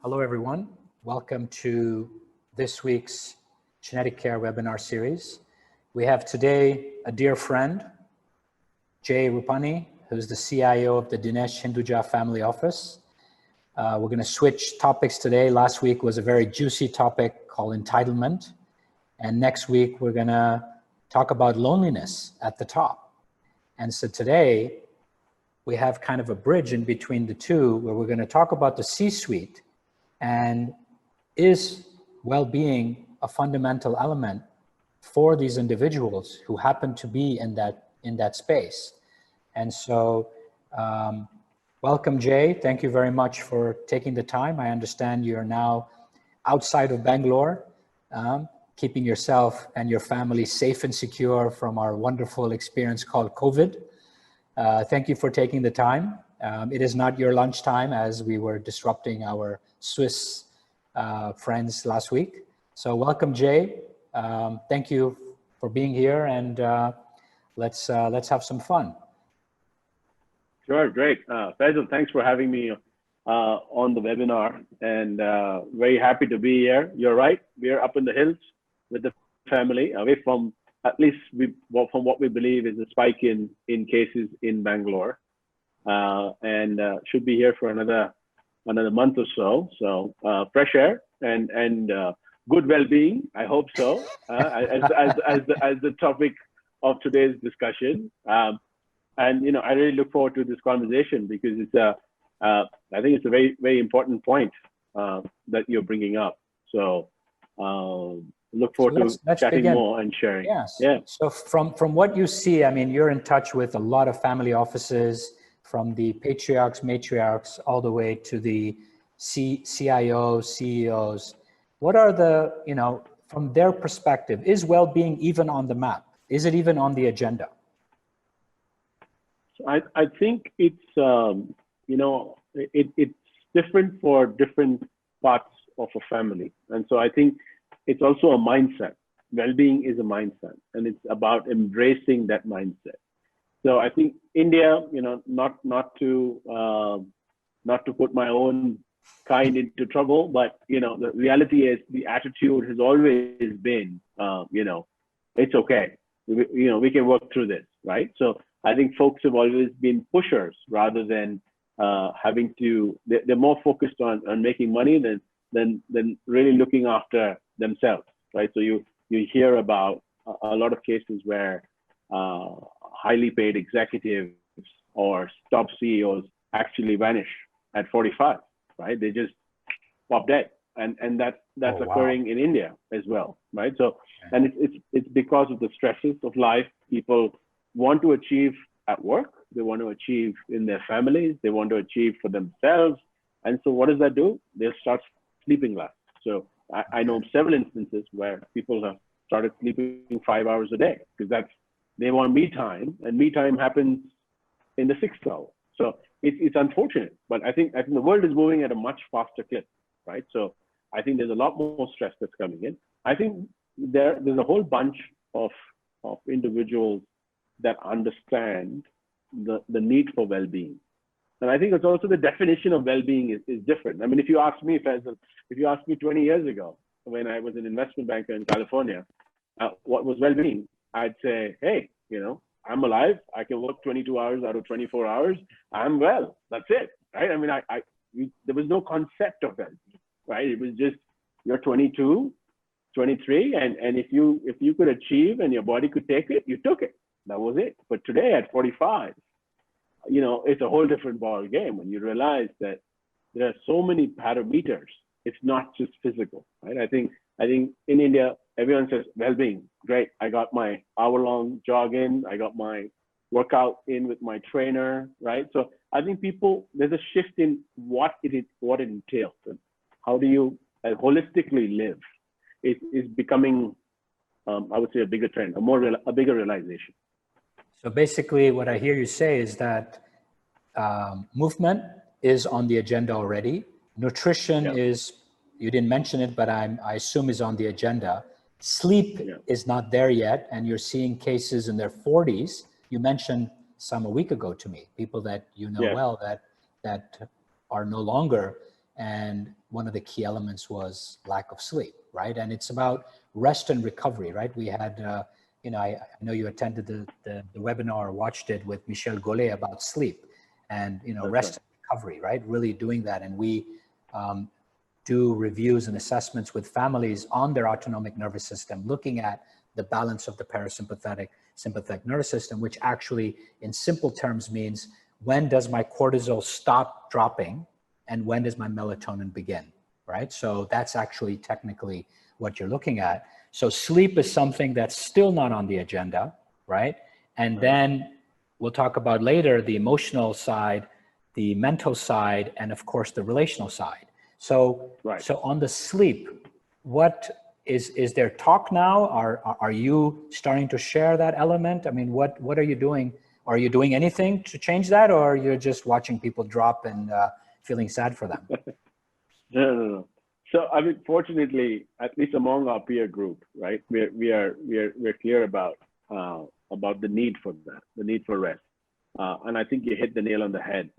Hello, everyone. Welcome to this week's Genetic Care webinar series. We have today a dear friend, Jai Rupani, who's the CIO of the Dinesh Hinduja Family Office. We're going to switch topics today. Last week was a very juicy topic called entitlement. And next week, we're going to talk about loneliness at the top. And so today, we have kind of a bridge in between the two where we're going to talk about the C-suite. And is well-being a fundamental element for these individuals who happen to be in that space? And so, welcome, Jay. Thank you very much for taking the time. I understand you're now outside of Bangalore, keeping yourself and your family safe and secure from our wonderful experience called COVID. Thank you for taking the time. It is not your lunchtime as we were disrupting our Swiss friends last week. So welcome, Jay. Thank you for being here, and let's have some fun. Sure, great. Feisal, thanks for having me on the webinar, and very happy to be here. You're right, we're up in the hills with the family, away from, at least from what we believe is a spike in cases in Bangalore, and should be here for another month or so. So fresh air and good well-being, I hope so, as the topic of today's discussion. And you know, I really look forward to this conversation because it's I think it's a very, very important point that you're bringing up. So look forward to chatting more and sharing. Yes. Yeah. So from what you see, I mean, you're in touch with a lot of family offices, from the patriarchs, matriarchs, all the way to the CIOs, CEOs. What are the, you know, from their perspective, is well-being even on the map? Is it even on the agenda? I think it's, you know, it's different for different parts of a family. And so I think it's also a mindset. Well-being is a mindset, and it's about embracing that mindset. So I think India, you know, not to put my own kind into trouble, but you know, the reality is the attitude has always been, you know, it's okay. You know, we can work through this, right? So I think folks have always been pushers rather than having to. They're more focused on making money than really looking after themselves, right? So you hear about a lot of cases where highly paid executives or top CEOs actually vanish at 45, right? They just pop dead, and that's occurring in India as well, right? So, and it's because of the stresses of life. People want to achieve at work, they want to achieve in their families, they want to achieve for themselves, and so what does that do? They'll start sleeping less. So I know several instances where people have started sleeping 5 hours a day because they want me time, and me time happens in the 6th hour. So it's unfortunate, but I think the world is moving at a much faster clip, right? So I think there's a lot more stress that's coming in. I think there's a whole bunch of individuals that understand the need for well-being. And I think it's also the definition of well-being is different. I mean, if you ask me, Feisal, if you asked me 20 years ago, when I was an investment banker in California, what was well-being? I'd say, hey, you know, I'm alive. I can work 22 hours out of 24 hours. I'm well. That's it, right? I mean, there was no concept of well-being, right? It was just you're 22, 23, and if you could achieve and your body could take it, you took it. That was it. But today at 45, you know, it's a whole different ball game when you realize that there are so many parameters. It's not just physical, right? I think in India, everyone says well-being. Great. I got my hour-long jog in. I got my workout in with my trainer, right? So I think there's a shift in what it entails and how do you holistically live. It is becoming, I would say, a bigger trend, a bigger realization. So basically what I hear you say is that movement is on the agenda already. Nutrition is, you didn't mention it, but I assume is on the agenda. Sleep is not there yet, and you're seeing cases in their 40s. You mentioned some a week ago to me, people that you know well that are no longer and one of the key elements was lack of sleep, right? And it's about rest and recovery, right? We had, I know you attended the webinar or watched it with Michel Gollet about sleep and, rest and recovery, right? Really doing that. And we do reviews and assessments with families on their autonomic nervous system, looking at the balance of the parasympathetic, sympathetic nervous system, which actually in simple terms means when does my cortisol stop dropping and when does my melatonin begin, right? So that's actually technically what you're looking at. So sleep is something that's still not on the agenda, right? And then we'll talk about later the emotional side, the mental side, and of course the relational side. So, so on the sleep, what is there talk now? Are you starting to share that element? I mean, what are you doing? Are you doing anything to change that, or you're just watching people drop and feeling sad for them? No. So I mean, fortunately, at least among our peer group, right, we're clear about the need for that, the need for rest, and I think you hit the nail on the head.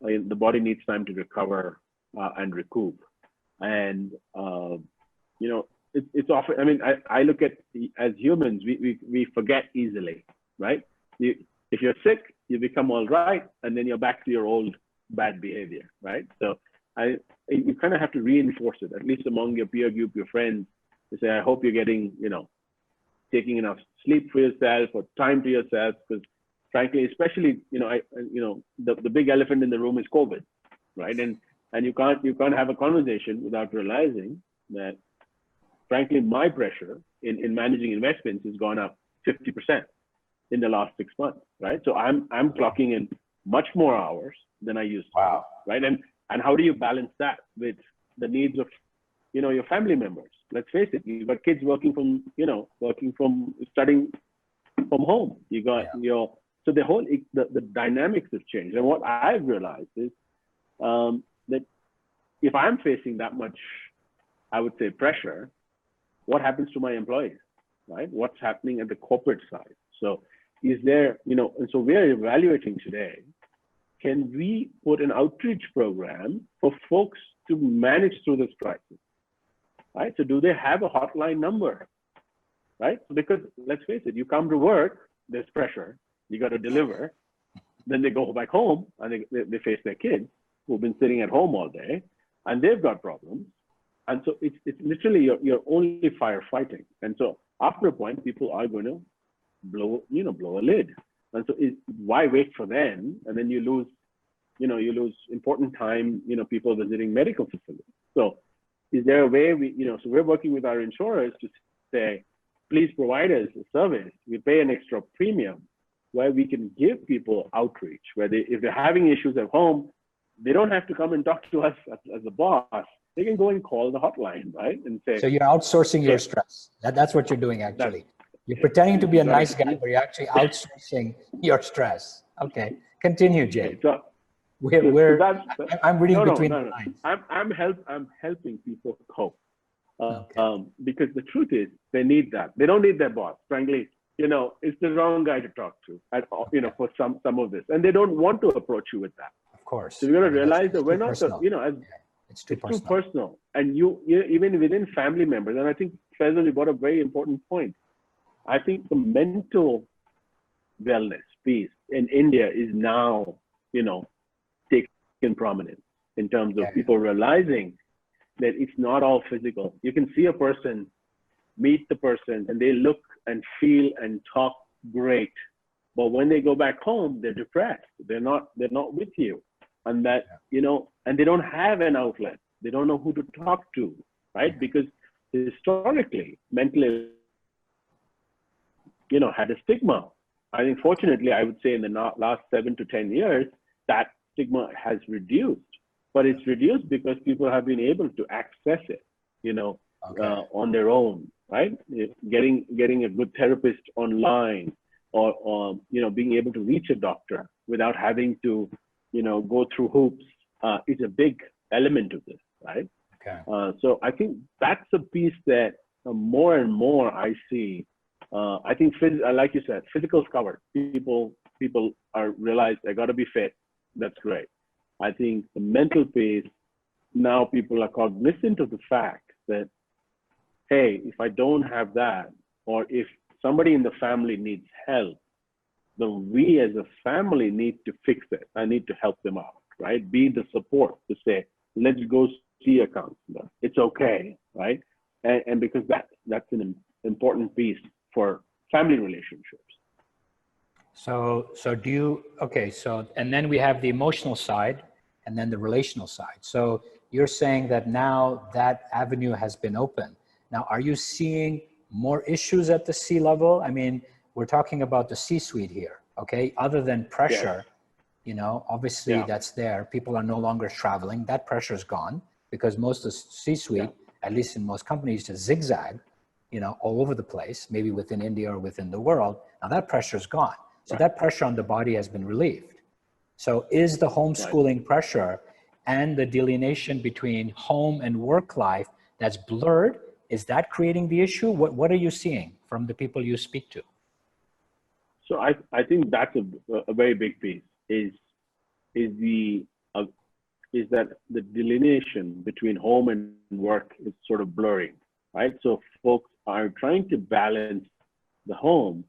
The body needs time to recover and recoup, and it's often. I mean, I look at as humans, we forget easily, right? If you're sick, you become all right, and then you're back to your old bad behavior, right? So you kind of have to reinforce it, at least among your peer group, your friends, to say, I hope you're getting, taking enough sleep for yourself or time to yourself, because frankly, especially, the big elephant in the room is COVID, right? And you can't have a conversation without realizing that, frankly, my pressure in managing investments has gone up 50% in the last 6 months, right? So I'm clocking in much more hours than I used to, right? And how do you balance that with the needs of, your family members? Let's face it, you've got kids working from studying from home. You got so the dynamics have changed. And what I've realized is that if I'm facing that much, I would say, pressure, what happens to my employees, right? What's happening at the corporate side? So is there, and so we're evaluating today, can we put an outreach program for folks to manage through this crisis, right? So do they have a hotline number, right? Because let's face it, you come to work, there's pressure, you got to deliver, then they go back home and they face their kids who've been sitting at home all day and they've got problems. And so it's literally you're only firefighting. And so after a point, people are going to blow a lid. And so why wait for them? And then you lose important time, people visiting medical facilities. So is there a way so we're working with our insurers to say, please provide us a service. We pay an extra premium where we can give people outreach, where if they're having issues at home, they don't have to come and talk to us as a boss. They can go and call the hotline, right? And say. So you're outsourcing your stress. That's what you're doing, actually. You're pretending to be a nice guy, but you're actually outsourcing your stress. Okay, continue, Jay. So, I'm reading between the lines. I'm helping people cope because the truth is they need that. They don't need their boss. Frankly, it's the wrong guy to talk to. For some of this, and they don't want to approach you with that. Of course. So we're going to realize that we're not, it's too personal. And you even within family members, and I think Feisal, you brought a very important point. I think the mental wellness piece in India is now, taking prominence in terms of people realizing that it's not all physical. You can see a person, meet the person, and they look and feel and talk great. But when they go back home, they're depressed. They're not with you. And that, and they don't have an outlet. They don't know who to talk to, right? Because historically, mental had a stigma. I think fortunately, I would say in the last 7 to 10 years, that stigma has reduced. But it's reduced because people have been able to access it, on their own, right? Getting a good therapist online, or being able to reach a doctor without having to, go through hoops is a big element of this, right? Okay. So I think that's a piece that more and more I see. I think, like you said, physical's covered. People are realized they got to be fit. That's great. I think the mental piece now people are cognizant of the fact that, hey, if I don't have that, or if somebody in the family needs help, then we as a family need to fix it. I need to help them out, right? Be the support to say, let's go see a counselor. It's okay, right? And because that's an important piece for family relationships. So do you, okay, so, and then we have the emotional side and then the relational side. So you're saying that now that avenue has been opened. Now, are you seeing more issues at the C level? I mean, we're talking about the C-suite here, okay? Other than pressure, you know, obviously that's there. People are no longer traveling. That pressure is gone because most of the C-suite, at least in most companies, just zigzag, you know, all over the place, maybe within India or within the world. Now that pressure is gone. So that pressure on the body has been relieved. So is the homeschooling pressure and the delineation between home and work life that's blurred, is that creating the issue? What are you seeing from the people you speak to? So I think that's a very big piece is that the delineation between home and work is sort of blurring, right? So folks are trying to balance the home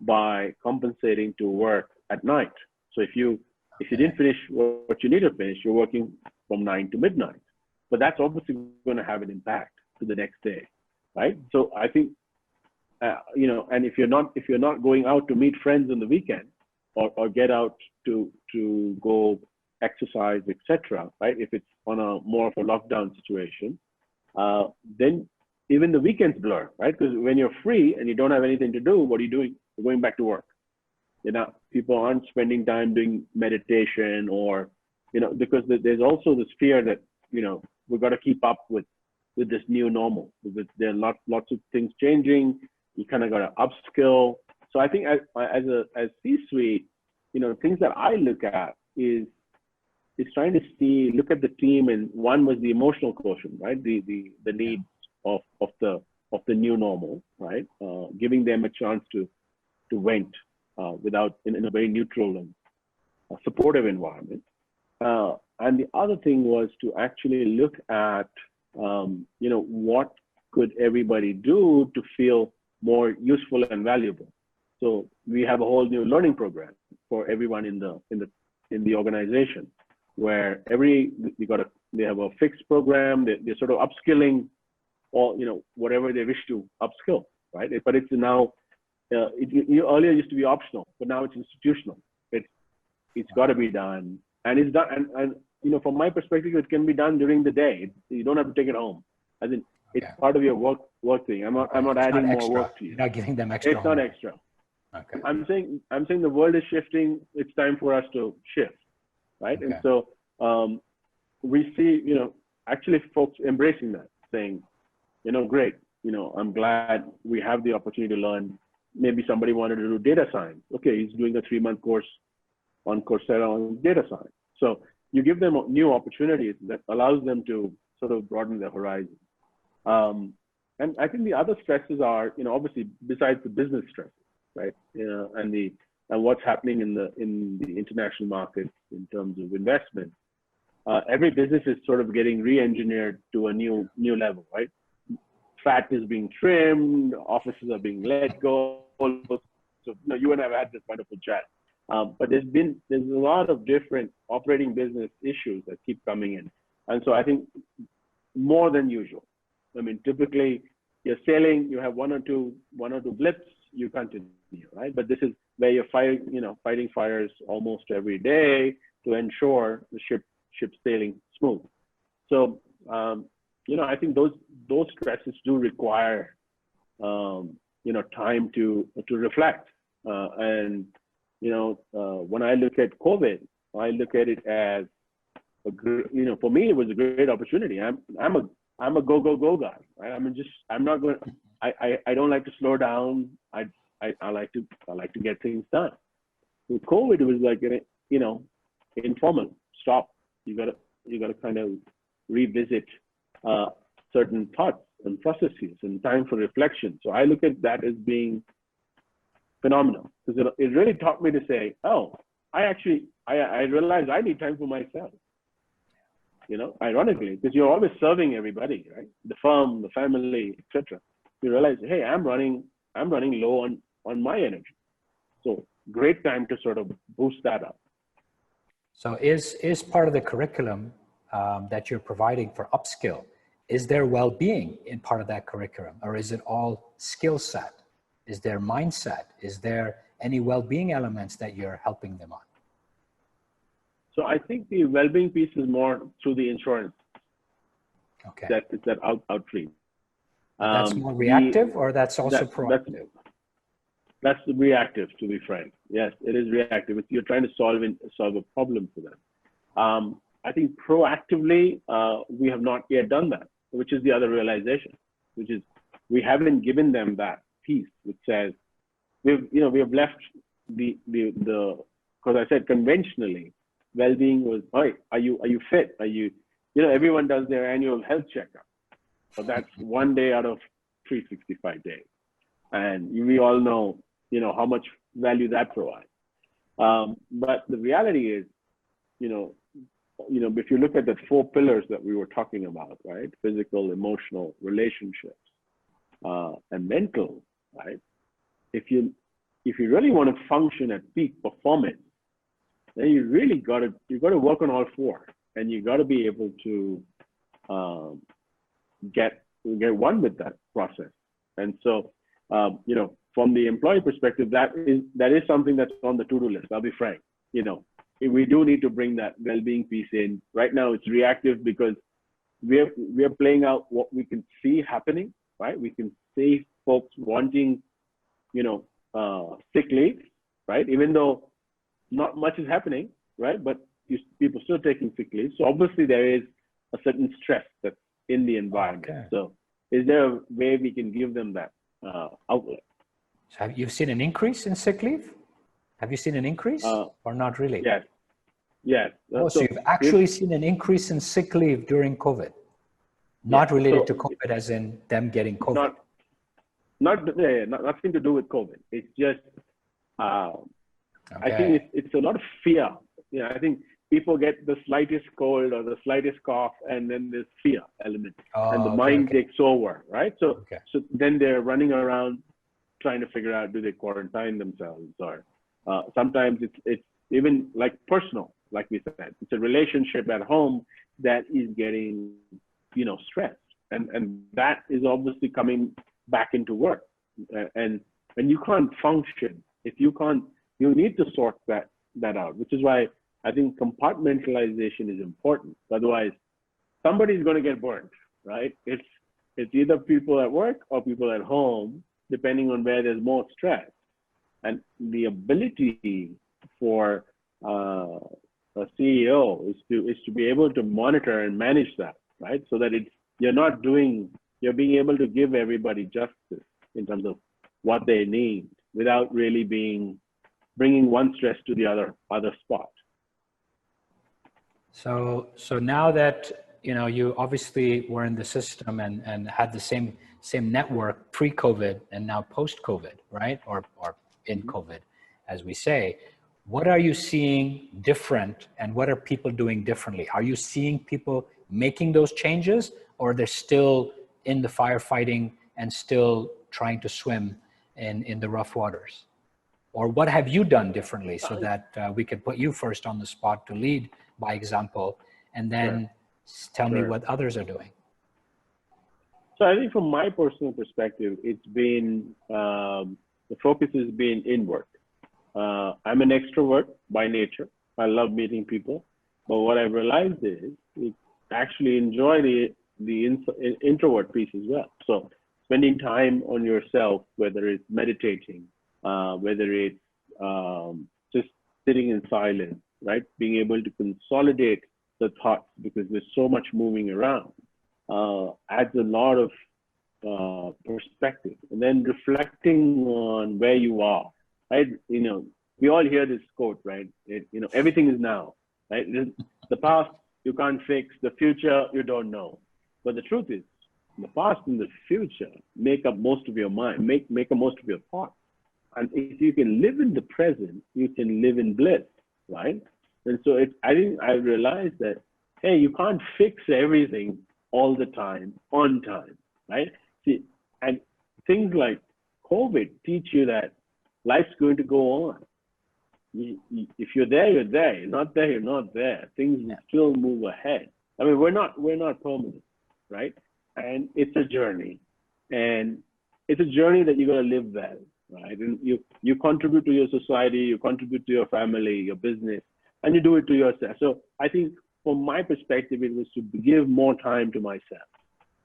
by compensating to work at night. So if you didn't finish what you need to finish, you're working from 9 to midnight. But that's obviously going to have an impact to the next day, right? So I think, you know, and if you're not going out to meet friends on the weekend or get out to go exercise, etc., right? If it's on a more of a lockdown situation, then even the weekends blur, right? Because when you're free and you don't have anything to do, what are you doing? You're going back to work. You know, people aren't spending time doing meditation or, you know, because there's also this fear that, you know, we've got to keep up with this new normal because there are lots of things changing. You kind of got to upskill. So I think as C-suite, you know, things that I look at is trying to look at the team, and one was the emotional quotient, right? The needs of the new normal, right? Giving them a chance to vent without in a very neutral and supportive environment. And the other thing was to actually look at, you know, what could everybody do to feel more useful and valuable. So we have a whole new learning program for everyone in the organization, where they have a fixed program. They're sort of upskilling, or you know, whatever they wish to upskill, right? But it's now earlier used to be optional, but now it's institutional. It's got to be done, and it's done. And you know, from my perspective, it can be done during the day. You don't have to take it home. I think it's part of your work thing. I'm not adding more work to you. You're not giving them extra. It's not extra. Okay. I'm saying the world is shifting. It's time for us to shift, right? Okay. And so we see, you know, actually folks embracing that, saying, you know, great. You know, I'm glad we have the opportunity to learn. Maybe somebody wanted to do data science. Okay, he's doing a 3-month course on Coursera on data science. So you give them new opportunities that allows them to sort of broaden their horizon. And I think the other stresses are, you know, obviously besides the business stresses, right? You know, and what's happening in the international market in terms of investment. Every business is sort of getting re-engineered to a new level, right? Fat is being trimmed, offices are being let go. So, you know, you and I have had this wonderful chat. But there's a lot of different operating business issues that keep coming in. And so I think more than usual. I mean, typically you're sailing, you have one or two blips, you continue, right? But this is where you're fighting fires almost every day to ensure the ship's sailing smooth. So, you know, I think those stresses do require, you know, time to reflect. And, you know, when I look at COVID, I look at it as you know, for me, it was a great opportunity. I'm a go guy, right? I don't like to slow down. I like to get things done. With COVID, it was like, you know, informal. Stop. You gotta kind of revisit certain thoughts and processes and time for reflection. So I look at that as being phenomenal, because it really taught me to say, oh, I realized I need time for myself. ironically, because you're always serving everybody, right? The firm, the family, etc. You realize, hey, I'm running low on my energy. So great time to sort of boost that up. So is part of the curriculum that you're providing for upskill, is there well-being in part of that curriculum, or is it all skill set? Is there mindset? Is there any well-being elements that you're helping them on? So I think the well-being piece is more through the insurance. Okay. That outreach. That's more reactive, or that's also proactive? That's reactive, to be frank. Yes, it is reactive. You're trying to solve a problem for them. I think proactively, we have not yet done that, which is the other realization, which is we haven't given them that piece, which says we have left because I said conventionally, well-being was, hey, are you fit? Are you, everyone does their annual health checkup, but that's one day out of 365 days, and we all know, how much value that provides. But the reality is, if you look at the 4 pillars that we were talking about, right? Physical, emotional, relationships, and mental, right? If you really want to function at peak performance, then you really got to work on all 4, and you got to be able to get one with that process. And so, from the employee perspective, that is something that's on the to-do list. I'll be frank. We do need to bring that well-being piece in. Right now, it's reactive because we are playing out what we can see happening. Right? We can see folks wanting, sick leave. Right? Even though not much is happening. Right? But people still taking sick leave. So obviously there is a certain stress that's in the environment. Okay. So is there a way we can give them that outlet? So have you seen an increase in sick leave? Have you seen an increase or not really? Yes. Yes. Oh, so you've actually seen an increase in sick leave during COVID, not related to COVID as in them getting COVID? Nothing to do with COVID. It's just, I think it's a lot of fear. I think people get the slightest cold or the slightest cough, and then there's fear element, and the mind takes over, right? So then they're running around trying to figure out, do they quarantine themselves, or sometimes it's even like personal, like we said, it's a relationship at home that is getting, stressed, and that is obviously coming back into work, and you can't function if you can't. You need to sort that out, which is why I think compartmentalization is important. Otherwise, somebody's going to get burnt, right? It's either people at work or people at home, depending on where there's more stress. And the ability for a CEO is to be able to monitor and manage that, right? So that you're being able to give everybody justice in terms of what they need without really bringing one stress to the other spot. So now that you obviously were in the system and had the same network pre-COVID and now post-COVID, right? Or in COVID, as we say, what are you seeing different, and what are people doing differently? Are you seeing people making those changes, or they're still in the firefighting and still trying to swim in the rough waters? Or what have you done differently so that we can put you first on the spot to lead by example, and then tell me what others are doing? So I think from my personal perspective, it's been, the focus has been inward. I'm an extrovert by nature. I love meeting people. But what I've realized is I actually enjoy the introvert piece as well. So spending time on yourself, whether it's meditating, whether it's just sitting in silence, right? Being able to consolidate the thoughts because there's so much moving around, adds a lot of perspective. And then reflecting on where you are, right? We all hear this quote, right? Everything is now, right? The past you can't fix, the future you don't know. But the truth is, the past and the future make up most of your mind, make up most of your thoughts. And if you can live in the present, you can live in bliss, right? And so I think I realized that, hey, you can't fix everything all the time, on time, right? See, and things like COVID teach you that life's going to go on. If you're there, you're there. You're not there, you're not there. Things will still move ahead. I mean, we're not permanent, right? And it's a journey, and it's a journey that you're gonna live well, right? And you contribute to your society, you contribute to your family, your business, and you do it to yourself. So I think, from my perspective, it was to give more time to myself,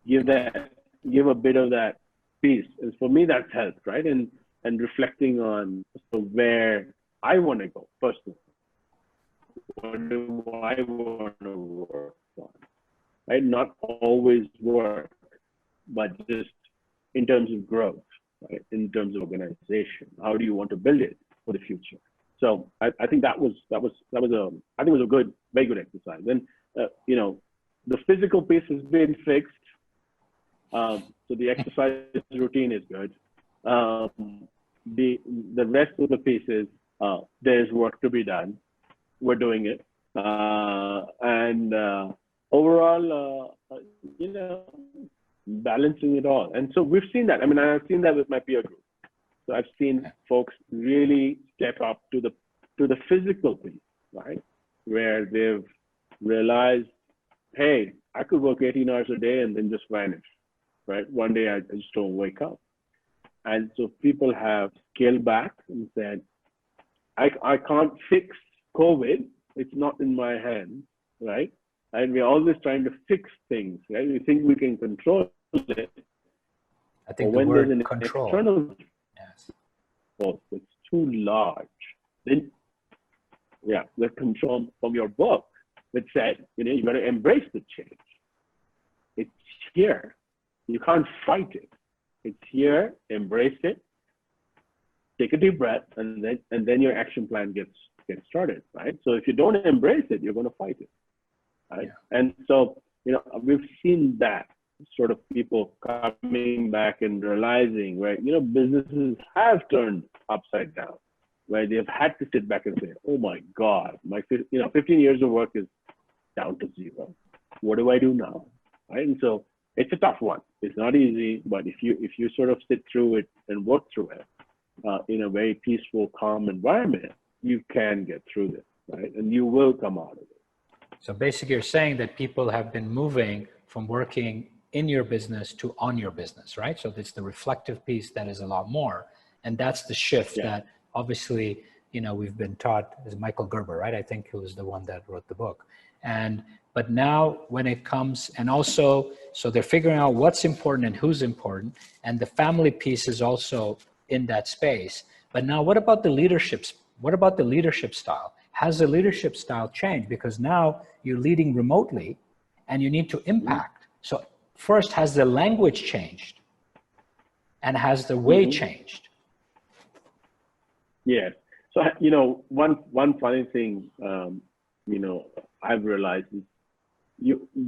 give a bit of that peace, and for me, that's helped, right? And reflecting on where I want to go first of all. What do I want to work on? Right? Not always work, but just in terms of growth, right? In terms of organization. How do you want to build it for the future? So I think that was a good, very good exercise. And you know, the physical piece has been fixed. So the exercise routine is good. The rest of the pieces, there's work to be done. We're doing it, and overall, you know, balancing it all. And so we've seen that. I mean, I've seen that with my peer group. So I've seen folks really step up to the physical piece, right? Where they've realized, hey, I could work 18 hours a day and then just vanish, right? One day I just don't wake up. And so people have scaled back and said, I can't fix COVID. It's not in my hands, right? And we're always trying to fix things, right? We think we can control it. I think the word control. External yes. force, it's too large. Then, yeah, the control from your book that said, you know, you got to embrace the change. It's here. You can't fight it. It's here. Embrace it. Take a deep breath, and then your action plan gets started, right? So if you don't embrace it, you're going to fight it, right? Yeah. And so, you know, we've seen that sort of people coming back and realizing, where, you know, businesses have turned upside down, where they've had to sit back and say, oh my God, my 15 years of work is down to zero. What do I do now, right? And so it's a tough one. It's not easy, but if you sort of sit through it and work through it in a very peaceful, calm environment, you can get through this, right? And you will come out of it. So basically you're saying that people have been moving from working in your business to on your business, right? So it's the reflective piece that is a lot more. And that's the shift that obviously, you know, we've been taught, is Michael Gerber, right? I think he was the one that wrote the book. But now when it comes, and also, so they're figuring out what's important and who's important, and the family piece is also in that space. But now what about the leaderships? What about the leadership style? Has the leadership style changed? Because now you're leading remotely and you need to impact. So first, has the language changed? And has the way changed? Yeah. So, you know, one funny thing, you know, I've realized is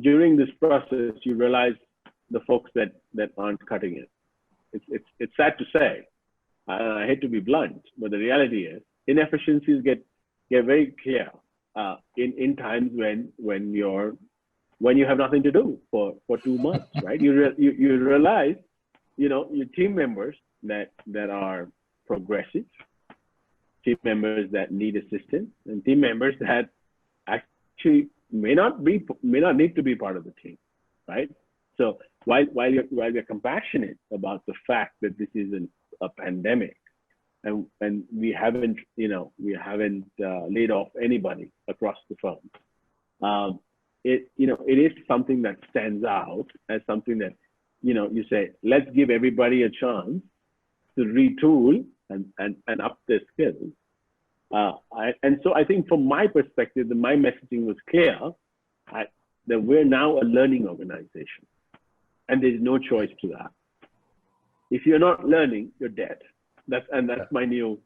during this process, you realize the folks that aren't cutting it. It's sad to say. I hate to be blunt, but the reality is inefficiencies get very clear in times when you have nothing to do for 2 months, right? You realize, you know, your team members that are progressive, team members that need assistance, and team members that actually may not need to be part of the team, right? So while you're compassionate about the fact that this is a pandemic, and we haven't laid off anybody across the firm, it is something that stands out as something that, you know, you say, let's give everybody a chance to retool and up their skills. And so I think from my perspective, my messaging was clear, that we're now a learning organization, and there's no choice to that. If you're not learning, you're dead. That's my new.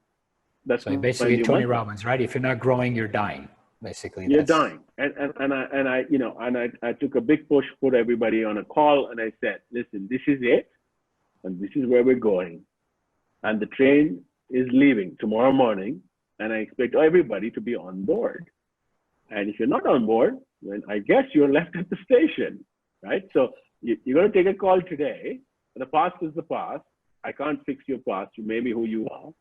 That's so basically Tony Robbins, right? If you're not growing, you're dying. Basically, you're dying. And I took a big push, put everybody on a call, and I said, listen, this is it, and this is where we're going, and the train is leaving tomorrow morning, and I expect everybody to be on board. And if you're not on board, then I guess you're left at the station, right? So you're going to take a call today. The past is the past. I can't fix your past. You may be who you are.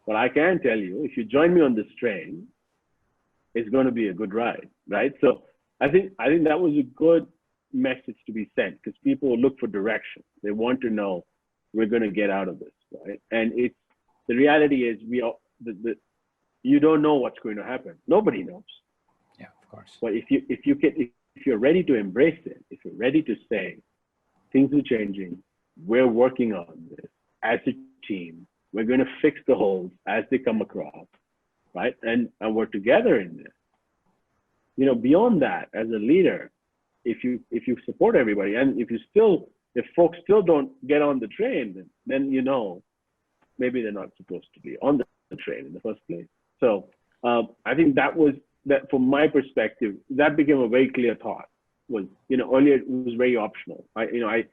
But I can tell you, if you join me on this train, it's going to be a good ride, right? So I think that was a good message to be sent, because people look for direction. They want to know we're going to get out of this, right? And the reality is you don't know what's going to happen. Nobody knows. Yeah, of course. But if you're ready to embrace it, if you're ready to say things are changing, we're working on this as a team. We're going to fix the holes as they come across, right? And we're together in this. You know, beyond that, as a leader, if you support everybody, and if folks still don't get on the train, then you know maybe they're not supposed to be on the train in the first place. So I think that from my perspective, that became a very clear thought. Was, you know, earlier it was very optional. I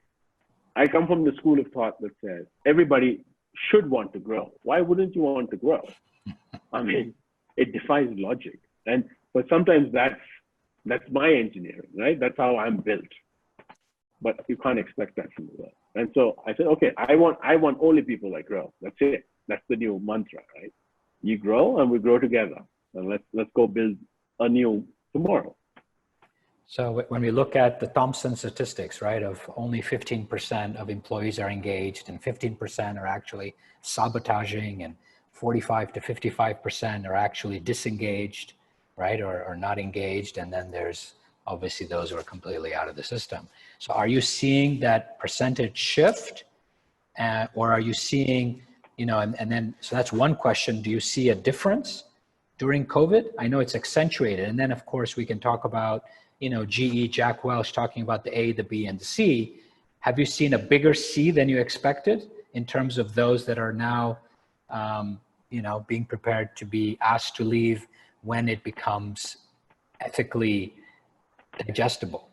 come from the school of thought that says everybody should want to grow. Why wouldn't you want to grow? I mean, it defies logic. But sometimes that's my engineering, right? That's how I'm built. But you can't expect that from the world. And so I said, okay, I want only people that grow. That's it. That's the new mantra, right? You grow and we grow together. And let's go build a new tomorrow. So when we look at the Thomson statistics, right, of only 15% of employees are engaged and 15% are actually sabotaging and 45 to 55% are actually disengaged, right, or not engaged. And then there's obviously those who are completely out of the system. So are you seeing that percentage shift, or are you seeing, you know, and then, so that's one question. Do you see a difference during COVID? I know it's accentuated. And then of course we can talk about, you know, GE, Jack Welch talking about the A, the B, and the C. Have you seen a bigger C than you expected in terms of those that are now, you know, being prepared to be asked to leave when it becomes ethically digestible?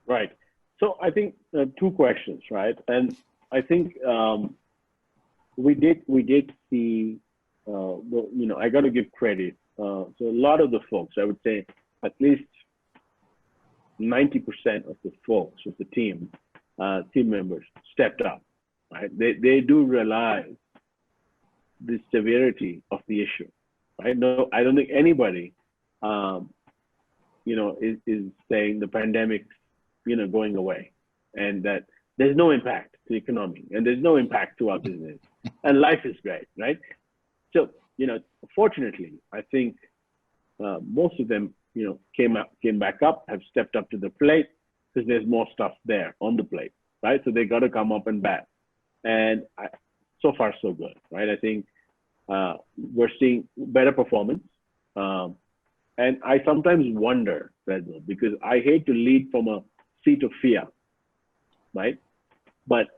Right. So I think two questions, right? And I think we did see, you know, I got to give credit. So a lot of the folks, I would say at least 90% of the folks of the team members stepped up, right? They do realize the severity of the issue, right? No, I don't think anybody, you know, is saying the pandemic's, you know, going away, and that there's no impact to the economy and there's no impact to our business and life is great, right? So, you know, fortunately, I think most of them, you know, came back up, have stepped up to the plate, because there's more stuff there on the plate, right? So they got to come up and bat. And so far, so good, right? I think we're seeing better performance. And I sometimes wonder, Feisal, because I hate to lead from a seat of fear, right? But,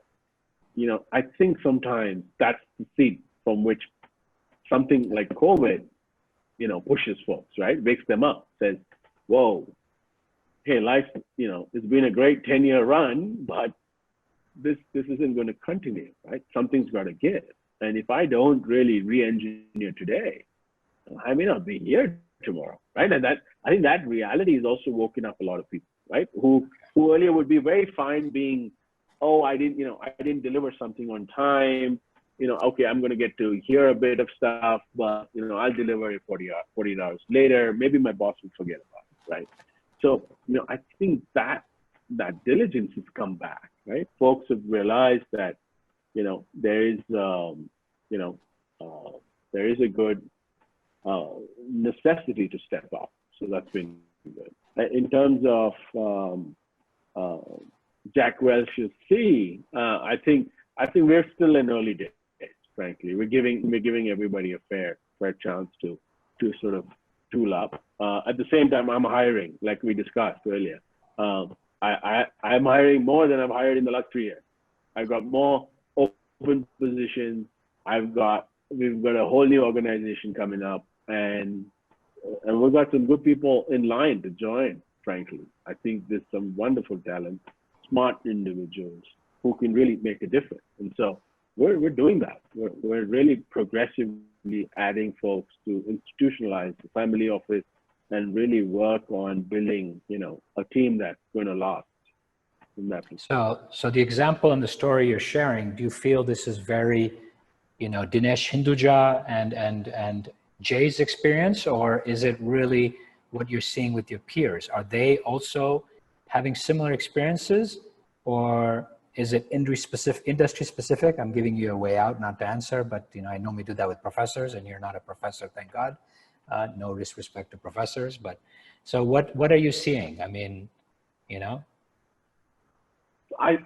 you know, I think sometimes that's the seat from which something like COVID, you know, pushes folks, right? Wakes them up, says, whoa, hey, life, you know, it's been a great 10-year run, but this isn't going to continue, right? Something's got to give. And if I don't really re-engineer today, I may not be here tomorrow, right? And I think that reality is also woken up a lot of people, right? Who earlier would be very fine being, oh, I didn't deliver something on time. You know, okay, I'm going to get to hear a bit of stuff, but, you know, I'll deliver it 48 hours later. Maybe my boss will forget about it, right? So, you know, I think that diligence has come back, right? Folks have realized that, you know, there is a good necessity to step up. So that's been good. In terms of Jack Welch's C, I think we're still in early days. Frankly, we're giving everybody a fair chance to sort of tool up. At the same time, I'm hiring, like we discussed earlier. I'm hiring more than I've hired in the last 3 years. I've got more open positions. We've got a whole new organization coming up, and we've got some good people in line to join. Frankly, I think there's some wonderful talent, smart individuals who can really make a difference, and so. We're doing that. We're really progressively adding folks to institutionalize the family office and really work on building, a team that's going to last in that. So the example and the story you're sharing, do you feel this is very, Dinesh Hinduja and Jay's experience, or is it really what you're seeing with your peers? Are they also having similar experiences, or is it industry specific? I'm giving you a way out, not to answer, but I normally do that with professors, and you're not a professor, thank God. No disrespect to professors, but so what are you seeing? I mean, I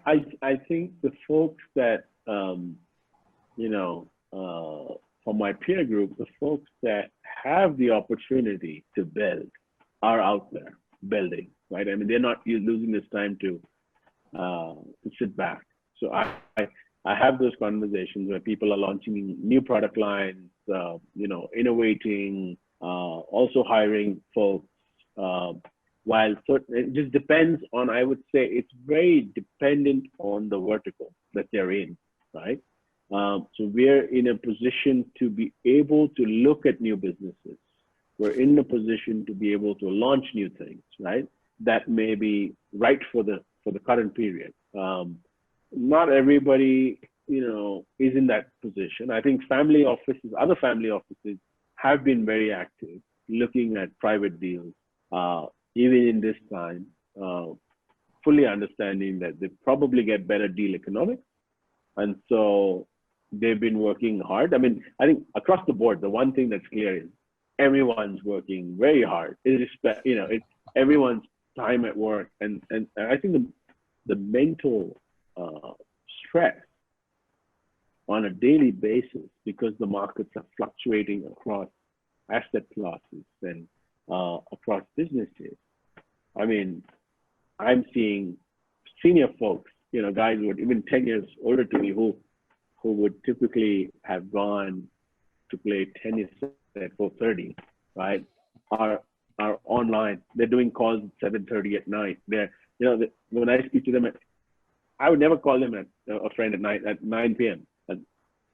think the folks that from my peer group, the folks that have the opportunity to build are out there building, right? I mean, they're not losing this time to sit back. So I have those conversations where people are launching new product lines, innovating, also hiring folks. While it just depends on, I would say it's very dependent on the vertical that they're in, right? So we're in a position to be able to look at new businesses. We're in a position to be able to launch new things, right? That may be right for the current period. Not everybody, is in that position. I think other family offices have been very active looking at private deals, even in this time, fully understanding that they probably get better deal economics. And so they've been working hard. I mean, I think across the board, the one thing that's clear is everyone's working very hard. It's everyone's time at work. And I think the mental stress on a daily basis, because the markets are fluctuating across asset classes and across businesses. I mean, I'm seeing senior folks, guys who are even 10 years older to me who would typically have gone to play tennis at 4:30, right? Are online. They're doing calls at 7:30 at night. They're, when I speak to them, I would never call them a friend at night at 9 p.m.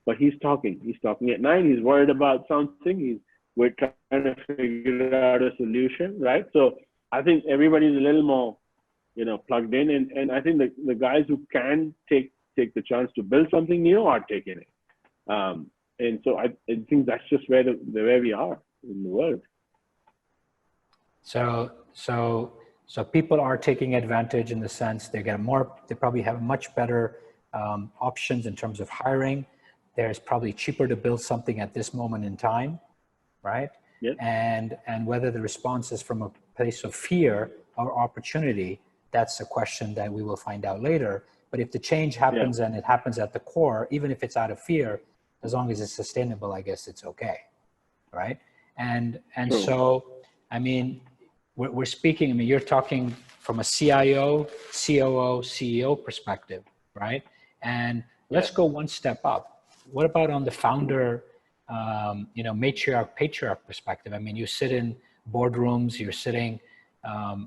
But he's talking. He's talking at 9. He's worried about something. We're trying to figure out a solution, right? So I think everybody's a little more, plugged in, and I think the guys who can take the chance to build something new are taking it. And so I think that's just where we are in the world. So people are taking advantage in the sense they probably have much better options in terms of hiring. There's probably cheaper to build something at this moment in time, right? Yep. And whether the response is from a place of fear or opportunity, that's a question that we will find out later. But if the change happens and it happens at the core, even if it's out of fear, as long as it's sustainable, I guess it's okay, right? And so, I mean, we're speaking, you're talking from a CIO, COO, CEO perspective, right? And let's go one step up. What about on the founder, matriarch, patriarch perspective? I mean, you sit in boardrooms, you're sitting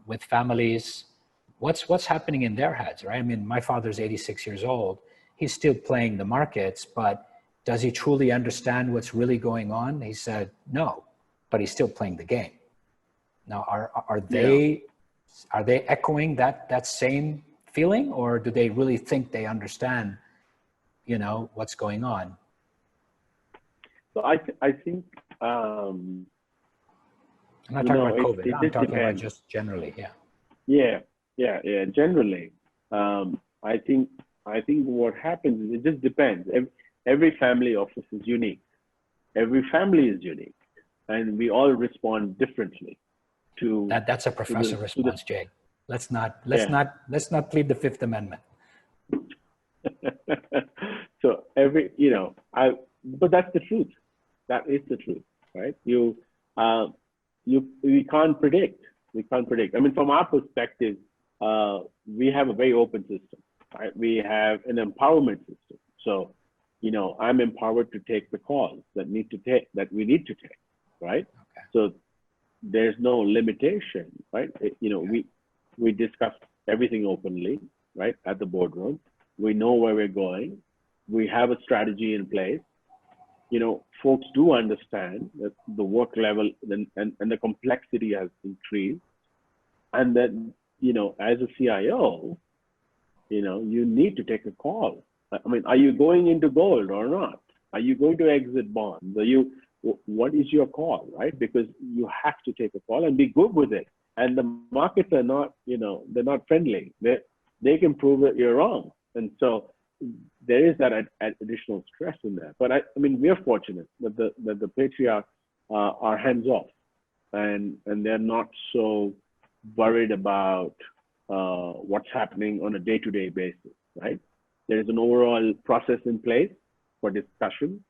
with families. What's happening in their heads, right? I mean, my father's 86 years old. He's still playing the markets, but does he truly understand what's really going on? He said, no, but he's still playing the game. Now, are they echoing that same feeling, or do they really think they understand, what's going on? So I think I'm not talking about COVID. I'm talking about just generally. Yeah. Generally, I think what happens is it just depends. Every family office is unique. Every family is unique, and we all respond differently to that's a professor response, Jay. Let's not plead the Fifth Amendment. So but that's the truth. That is the truth, right? We can't predict. I mean, from our perspective, we have a very open system, right? We have an empowerment system. So, I'm empowered to take the calls that we need to take, right? Okay. So there's no limitation, right? We discuss everything openly, right? At the boardroom. We know where we're going. We have a strategy in place. folks do understand that the work level and the complexity has increased, and that, as a CIO, you need to take a call. I mean, are you going into gold or not? Are you going to exit bonds? What is your call, right? Because you have to take a call and be good with it. And the markets are not, they're not friendly. They can prove that you're wrong. And so there is that additional stress in there. But I mean, we're fortunate that the patriarchs are hands off, and they're not so worried about what's happening on a day-to-day basis, right? There is an overall process in place for discussion,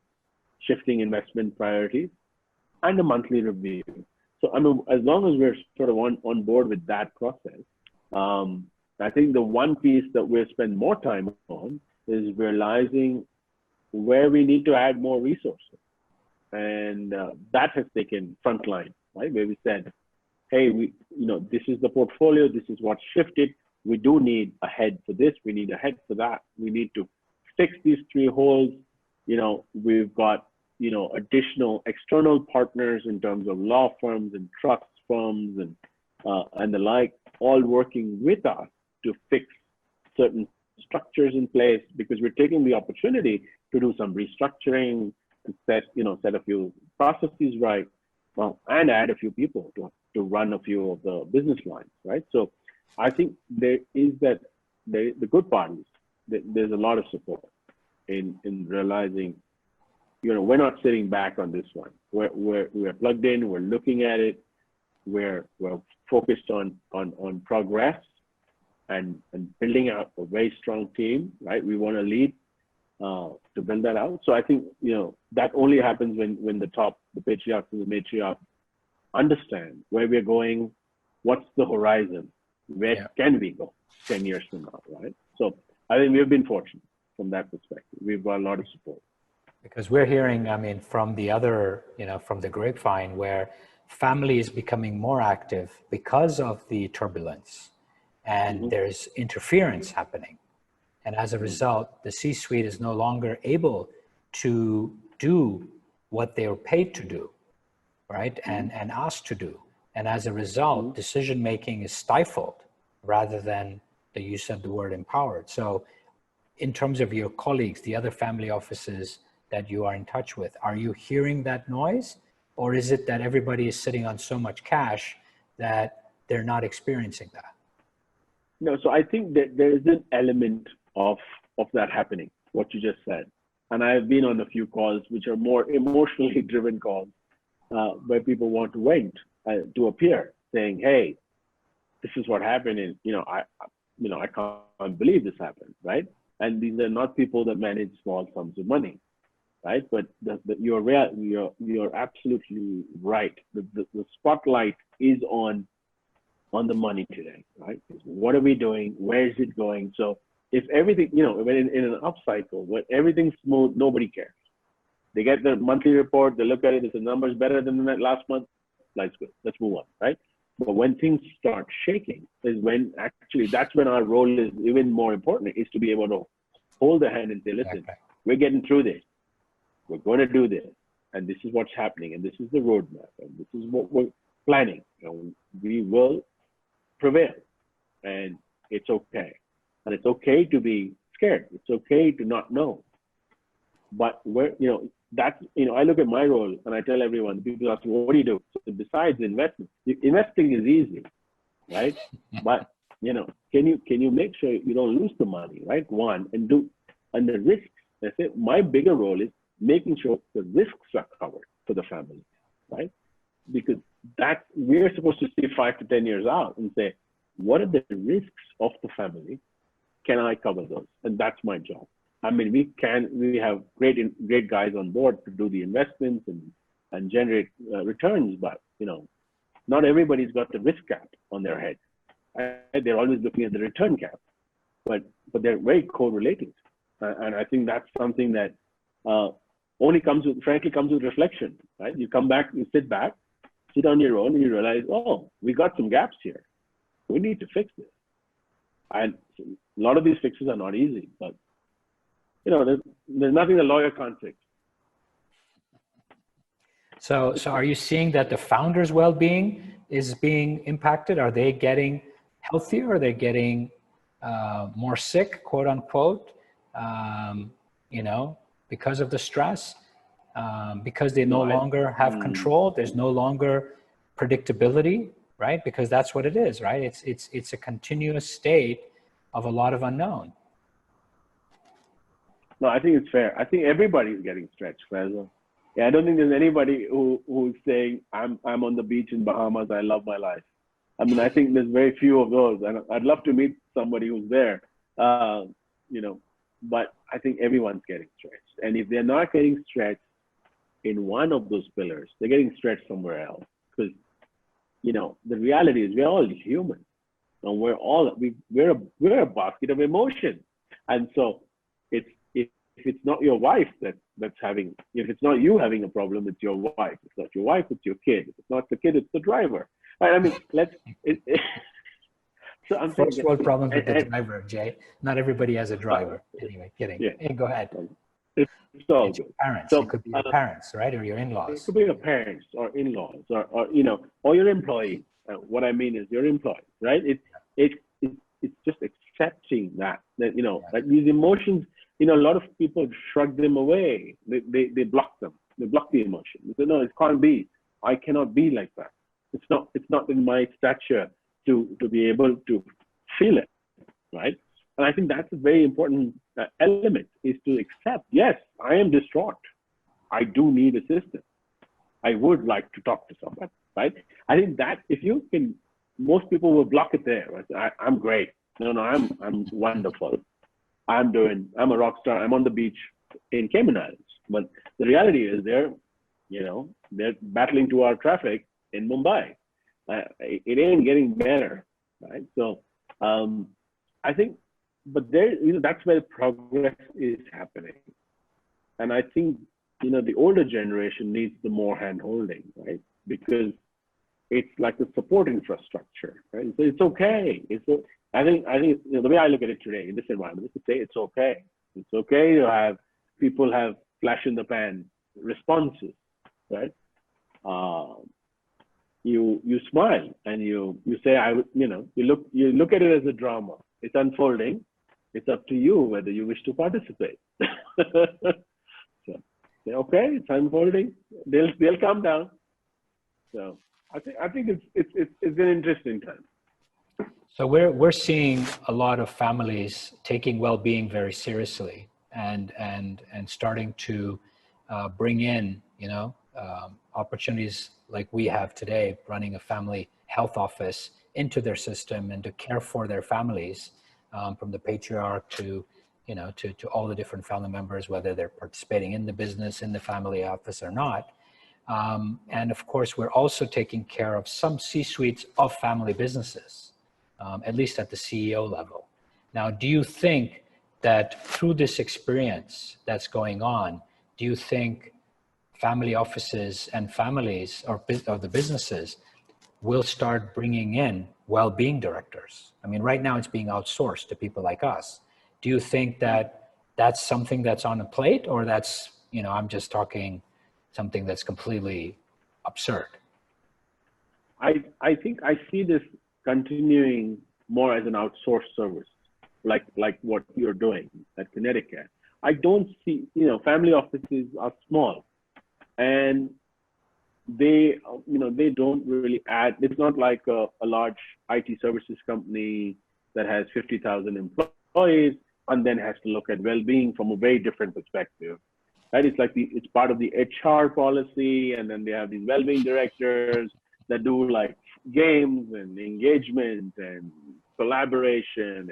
shifting investment priorities, and a monthly review. So I mean, as long as we're sort of on board with that process, I think the one piece that we'll spend more time on is realizing where we need to add more resources. And that has taken frontline, right? Where we said, hey, this is the portfolio, this is what shifted. We do need a head for this, we need a head for that. We need to fix these 3 holes. We've got, additional external partners in terms of law firms and trust firms and the like, all working with us to fix certain structures in place, because we're taking the opportunity to do some restructuring and set a few processes right, and add a few people to run a few of the business lines, right? So I think there is the good part is that there's a lot of support in realizing, we're not sitting back on this one. We're plugged in, we're looking at it, we're focused on progress and building out a very strong team, right? We want to lead to build that out. So I think, that only happens when the patriarchs and the matriarchs understand where we're going, what's the horizon, where can we go 10 years from now, right? So I think we've been fortunate from that perspective. We've got a lot of support. Because we're hearing, I mean, from the other, from the grapevine, where family is becoming more active because of the turbulence, and there's interference happening. And as a result, the C-suite is no longer able to do what they were paid to do, right? And asked to do. And as a result, decision-making is stifled rather than the use of the word empowered. So in terms of your colleagues, the other family offices that you are in touch with, are you hearing that noise? Or is it that everybody is sitting on so much cash that they're not experiencing that? No, so I think that there is an element of that happening, what you just said. And I've been on a few calls, which are more emotionally driven calls, where people want to vent, to appear, saying, hey, this is what happened. And, I can't believe this happened, right? And these are not people that manage small sums of money, right? But you're absolutely right. The spotlight is on the money today, right? What are we doing? Where is it going? So if everything, when in an upcycle, when everything's smooth, nobody cares. They get the monthly report, they look at it, if the number's better than that last month, life's good, let's move on, right? But when things start shaking is when that's when our role is even more important, is to be able to hold the hand and say, listen, we're getting through this. We're going to do this. And this is what's happening. And this is the roadmap. And this is what we're planning. We will prevail. And it's okay. And it's okay to be scared. It's okay to not know. But I look at my role and I tell everyone, people ask me, what do you do? So besides investment, investing is easy, right? But, can you make sure you don't lose the money, right? One, and the risks. I say my bigger role is making sure the risks are covered for the family, right? Because we're supposed to see 5 to 10 years out and say, what are the risks of the family? Can I cover those? And that's my job. I mean, we have great guys on board to do the investments and generate returns, but not everybody's got the risk cap on their head. They're always looking at the return cap, but they're very correlated, and I think that's something that only comes with reflection, right? You come back, you sit on your own, and you realize, oh, we got some gaps here. We need to fix this, and a lot of these fixes are not easy, but there's nothing a lawyer can't fix. So are you seeing that the founders' well-being is being impacted? Are they getting healthier? Are they getting more sick, quote unquote, because of the stress? Because they no longer have control. There's no longer predictability, right? Because that's what it is, right? It's a continuous state of a lot of unknown. No, I think it's fair. I think everybody's getting stretched, Feisal. Yeah, I don't think there's anybody who's saying I'm on the beach in Bahamas. I love my life. I mean, I think there's very few of those, and I'd love to meet somebody who's there. But I think everyone's getting stretched, and if they're not getting stretched in one of those pillars, they're getting stretched somewhere else. Because the reality is we're all human, and we're a basket of emotion, and so if it's not your wife that's having, if it's not you having a problem, it's your wife. It's not your wife, it's your kid. If it's not the kid, it's the driver. Right? I mean, so I'm First world problem with the driver, Jay. Not everybody has a driver. Anyway, kidding. Yeah. Hey, go ahead. It's all It's good. your parents. So, it could be your parents, right? Or your It in-laws. could be your parents or in-laws or your employee. What I mean is your employee, right? It's just accepting that like these emotions. A lot of people shrug them away. They block them. They block the emotion. They say, no, it can't be. I cannot be like that. It's not in my stature to be able to feel it, right? And I think that's a very important element, is to accept, yes, I am distraught. I do need assistance. I would like to talk to somebody, right? I think that if you can, most people will block it there. Right? I'm great. No, I'm wonderful. I'm a rock star. I'm on the beach in Cayman Islands. But the reality is they're battling 2-hour traffic in Mumbai. It ain't getting better, right? So I think, but that's where progress is happening. And I think, the older generation needs the more hand-holding, right? Because it's like the support infrastructure, right? So it's okay. I think the way I look at it today in this environment is to say it's okay. It's okay to have people have flash in the pan responses, right? You smile and you say you look at it as a drama. It's unfolding. It's up to you whether you wish to participate. So say, okay, it's unfolding. They'll calm down. So I think it's an interesting time. So we're seeing a lot of families taking well-being very seriously and starting to bring in opportunities like we have today, running a family health office into their system and to care for their families, from the patriarch to all the different family members, whether they're participating in the business, in the family office or not. And of course, we're also taking care of some C-suites of family businesses, at least at the CEO level. Now, do you think that through this experience that's going on, do you think family offices and families or the businesses will start bringing in well-being directors? I mean, right now it's being outsourced to people like us. Do you think that that's something that's on a plate, or that's, I'm just talking something that's completely absurd? I think I see this continuing more as an outsourced service, like what you're doing at Connecticut. I don't see, family offices are small, and they don't really add. It's not like a large IT services company that has 50,000 employees and then has to look at well-being from a very different perspective. Right? It's like it's part of the HR policy, and then they have these well-being directors that do like games and engagement and collaboration,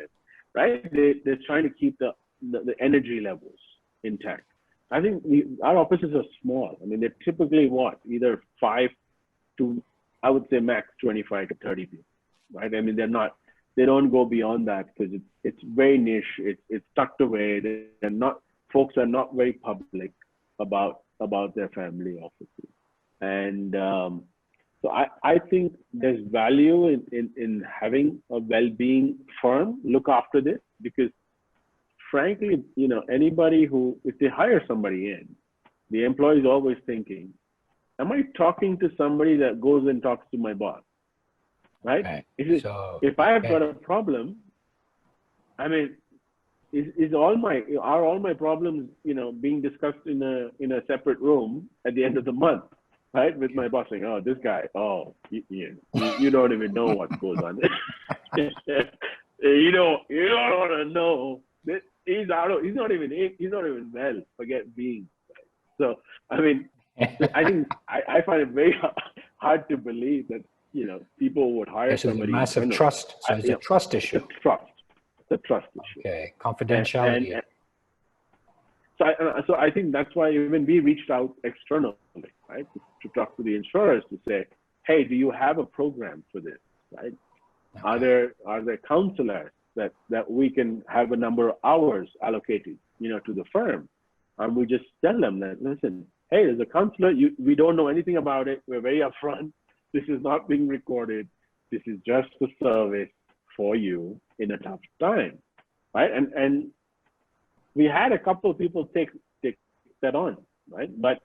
right? They're trying to keep the energy levels intact. I think our offices are small. I mean, they're typically either 5 to, I would say, max 25 to 30 people, right? I mean, they don't go beyond that because it's very niche. It's tucked away. Folks are not very public about their family offices. And so I think there's value in having a well-being firm look after this, because frankly, anybody if they hire somebody in, the employee is always thinking, am I talking to somebody that goes and talks to my boss? Right? Okay. If I've got a problem, I mean, are all my problems, being discussed in a separate room at the end of the month, right? With my boss saying, "Oh, this guy, you don't even know what goes on." you don't want to know that he's not even well. Forget being. Right? So I mean, I think I find it very hard to believe that people would hire somebody. Massive trust. So it's a trust issue. It's a trust issue. Okay, confidentiality. So I think that's why even we reached out externally, right, to talk to the insurers to say, hey, do you have a program for this, right? Okay. Are there counselors that we can have a number of hours allocated, to the firm, and we just tell them that, listen, hey, there's a counselor. We don't know anything about it. We're very upfront. This is not being recorded. This is just a service for you in a tough time, right? And we had a couple of people take that on, right? But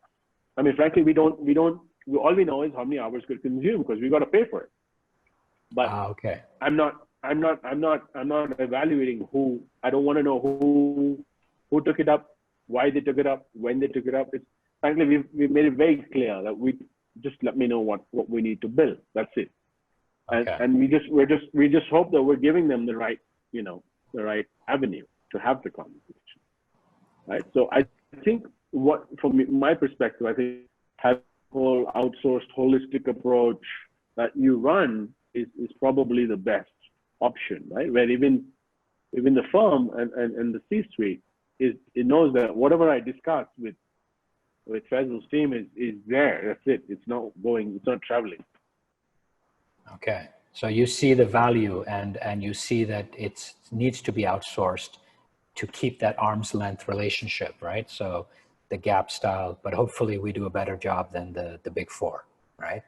I mean, frankly, all we know is how many hours could consume because we got to pay for it. But okay. I'm not evaluating who. I don't want to know who took it up, why they took it up, when they took it up. It's frankly we've made it very clear that we just let me know what we need to build. That's it. Okay. And we just hope that we're giving them the right avenue to have the conversation, right? So I think from my perspective, I think having a whole outsourced holistic approach that you run is probably the best option, right? Where even the firm and the C-suite it knows that whatever I discuss with Faisal's team is there. That's it. It's not traveling. Okay. So you see the value and you see that it needs to be outsourced to keep that arm's length relationship, right? So the Gap style, but hopefully we do a better job than the Big Four, right?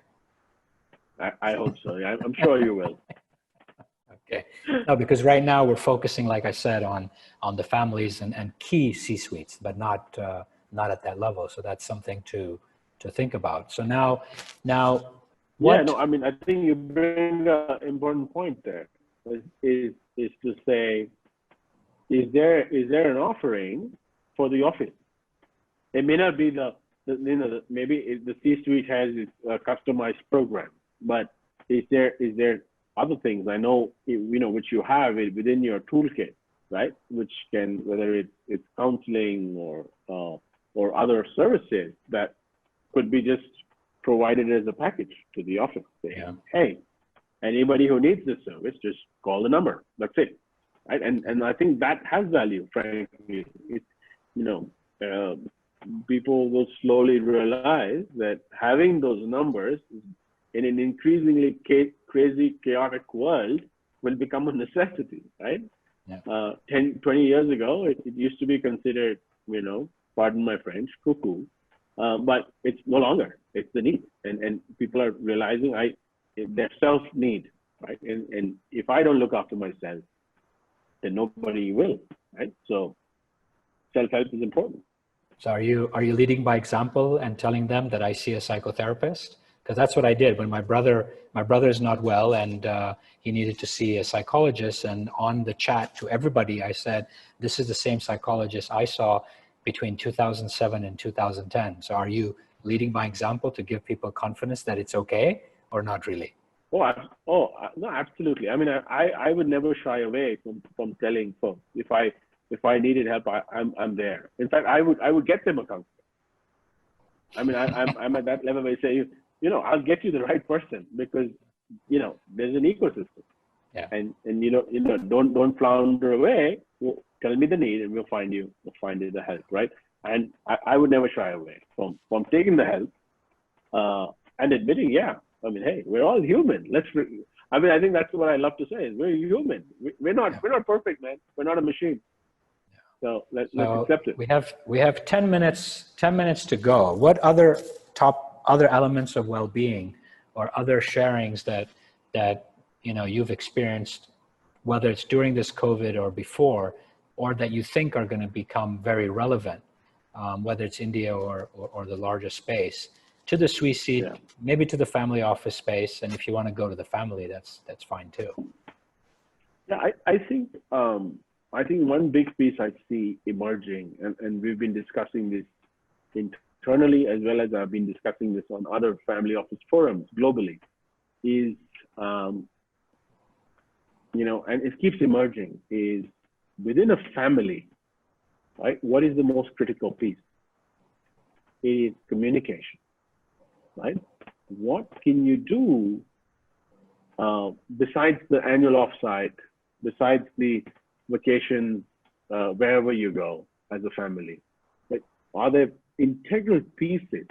I hope so. Yeah, I'm sure you will. Okay. No, because right now we're focusing, like I said, on the families and key C-suites, but not at that level. So that's something to think about. So now what? Yeah, no, I mean, I think you bring an important point there. Is to say, is there an offering for the office? It may not be maybe the C-suite has a customized program, but is there other things? I know which you have within your toolkit, right? Which can, whether it's counseling or other services that could be just provided as a package to the office. Saying, hey, anybody who needs this service, just call the number. That's it, right? And I think that has value. Frankly, people will slowly realize that having those numbers in an increasingly crazy, chaotic world will become a necessity, right? Yeah. 10, 20 years ago, it used to be considered, pardon my French, cuckoo. But it's no longer. It's the need, and people are realizing their self-need, right? And if I don't look after myself, then nobody will, right? So self-help is important. So are you leading by example and telling them that I see a psychotherapist? Because that's what I did when my brother is not well and he needed to see a psychologist. And on the chat to everybody, I said, this is the same psychologist I saw between 2007 and 2010. So are you leading by example to give people confidence that it's okay or not really? No, absolutely. I mean, I would never shy away from telling folks if I needed help, I'm there. In fact, I would get them a counselor. I mean, I'm at that level where I say, I'll get you the right person because, there's an ecosystem. Yeah. And don't flounder away. Tell me the need and we'll find you the help, right? And I would never shy away from taking the help and admitting, I mean, hey, we're all human. I think that's what I love to say is we're human. We're not perfect, man. We're not a machine. So let's accept it. We have 10 minutes to go. What other elements of well-being or other sharings that you've experienced, whether it's during this COVID or before, or that you think are going to become very relevant, whether it's India or the larger space, to the suite seat, Yeah. maybe to the family office space. And if you want to go to the family, that's fine too. Yeah, I think one big piece I see emerging, and we've been discussing this internally as well as I've been discussing this on other family office forums globally, is and it keeps emerging, is within a family, right? What is the most critical piece? It is communication, right? What can you do besides the annual offsite, besides the vacation, wherever you go as a family? Like, are there integral pieces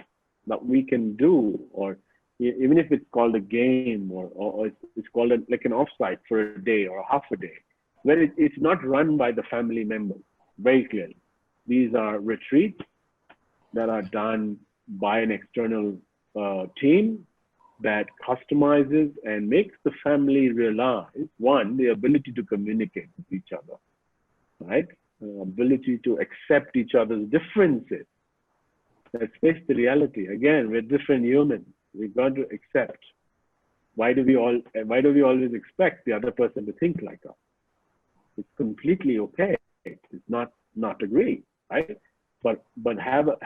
that we can do, or even if it's called a game or it's called like an offsite for a day or half a day, where it's not run by the family members very clearly. These are retreats that are done by an external team that customizes and makes the family realize, one, the ability to communicate with each other, right? Ability to accept each other's differences. Let's face the reality. Again, we're different humans. We've got to accept. Why do we always expect the other person to think like us? It's completely okay. It's not agree, right? But have a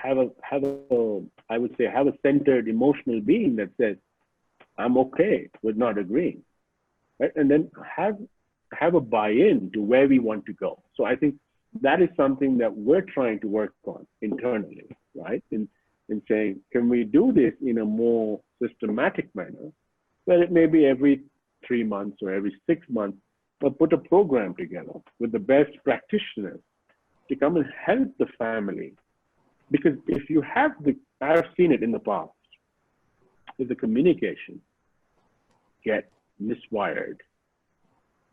I would say have a centered emotional being that says, I'm okay with not agreeing, right? And then have a buy-in to where we want to go. So I think that is something that we're trying to work on internally, right? In saying, can we do this in a more systematic manner, where it may be every 3 months or every 6 months, but put a program together with the best practitioners to come and help the family. Because if you have I've seen it in the past, if the communication get miswired,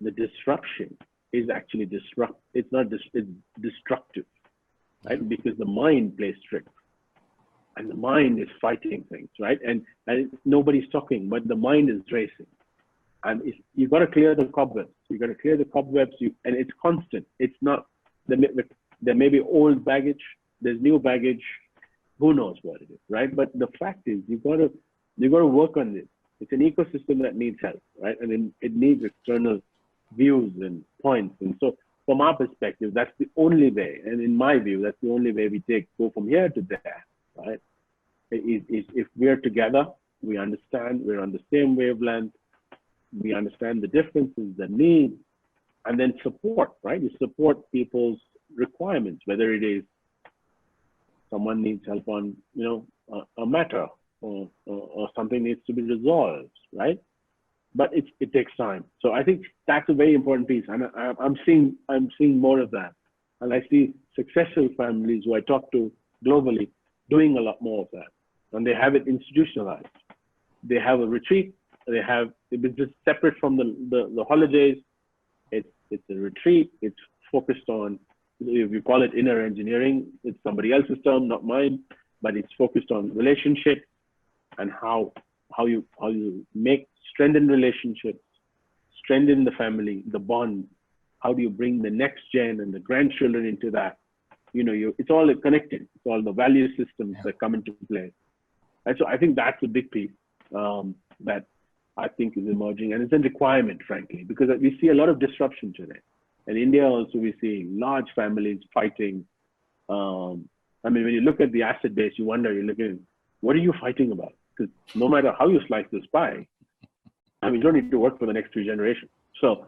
the disruption is actually it's destructive, right? Because the mind plays tricks. And the mind is fighting things, right? And nobody's talking, but the mind is racing. And you've got to clear the cobwebs. You've got to clear the cobwebs, and it's constant. It's not, there may be old baggage, there's new baggage, who knows what it is, right? But the fact is, you've got to work on this. It's an ecosystem that needs help, right? And it needs external views and points. And so from our perspective, that's the only way. And in my view, that's the only way we go from here to there, right? Is if we're together, we understand, we're on the same wavelength, we understand the differences, the needs, and then support, right? You support people's requirements, whether it is someone needs help on, a matter or something needs to be resolved, right? But it takes time. So I think that's a very important piece. And I'm seeing more of that. And I see successful families who I talk to globally doing a lot more of that. And they have it institutionalized. They have a retreat. It's just separate from the holidays. It's a retreat. It's focused on, if you call it inner engineering, it's somebody else's term, not mine, but it's focused on relationships and how you strengthen relationships, strengthen the family, the bond. How do you bring the next gen and the grandchildren into that? It's all connected. It's all the value systems that come into play. And so I think that's a big piece that I think is emerging, and it's a requirement, frankly, because we see a lot of disruption today. In India also, we see large families fighting. When you look at the asset base, you're looking, what are you fighting about? Because no matter how you slice this pie, you don't need to work for the next 3 generations. So